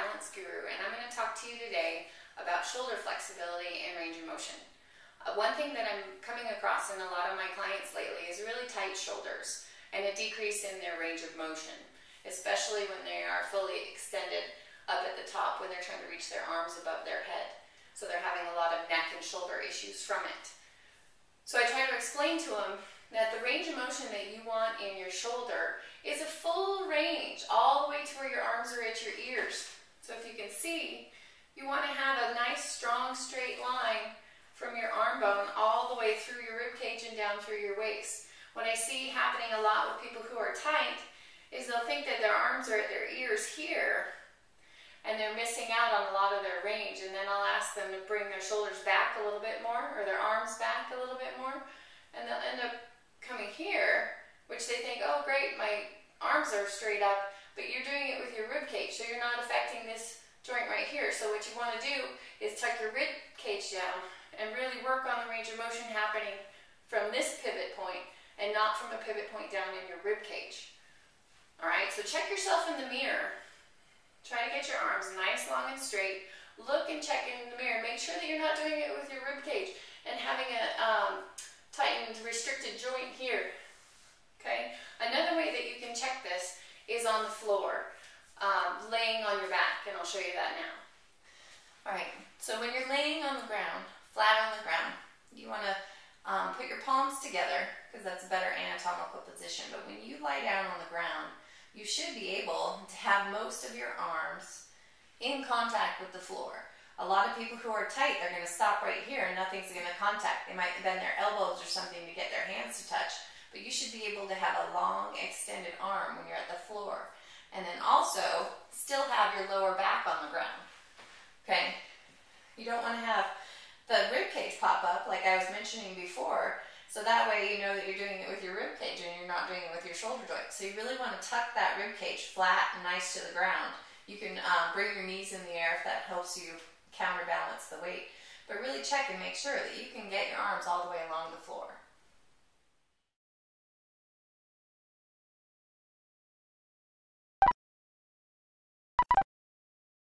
balance guru, and I'm going to talk to you today about shoulder flexibility and range of motion. One thing that I'm coming across in a lot of my clients lately is really tight shoulders and a decrease in their range of motion, especially when they are fully extended up at the top when they're trying to reach their arms above their head. So they're having a lot of neck and shoulder issues from it. So I try to explain to them that the range of motion that you want in your shoulder is a full range all the way to where your arms are at your ears. So if you can see, you want to have a nice strong straight line from your arm bone all the way through your rib cage and down through your waist. What I see happening a lot with people who are tight is they'll think that their arms are at their ears here and they're missing out on a lot of their range, and then I'll ask them to bring their shoulders back a little bit more or their arms back a little bit more, and they'll end up coming here, which they think, oh great, my arms are straight up, but you're doing it with your rib cage, so you're not affecting this joint right here. So what you want to do is tuck your rib cage down and really work on the range of motion happening from this pivot point and not from a pivot point down in your rib cage. Alright, so check yourself in the mirror. Try to get your arms nice, long, and straight. Look and check in the mirror. Make sure that you're not doing it with your rib cage and having a tightened, restricted joint here. Okay? Another way that you can check this is on the floor, laying on your back, and I'll show you that now. Alright, so when you're laying on the ground, flat on the ground, you want to put your palms together because that's a better anatomical position. But when you lie down on the ground, you should be able to have most of your arms in contact with the floor. A lot of people who are tight, they're going to stop right here and nothing's going to contact. They might bend their elbows or something to get their hands to touch, but you should be able to have a long extended arm when you're at the floor. And then also still have your lower back on the ground. Okay? You don't want to have the rib cage pop up like I was mentioning before. So that way you know that you're doing it with your rib cage and you're not doing it with your shoulder joint. So you really want to tuck that rib cage flat and nice to the ground. You can bring your knees in the air if that helps you counterbalance the weight. But really check and make sure that you can get your arms all the way along the floor.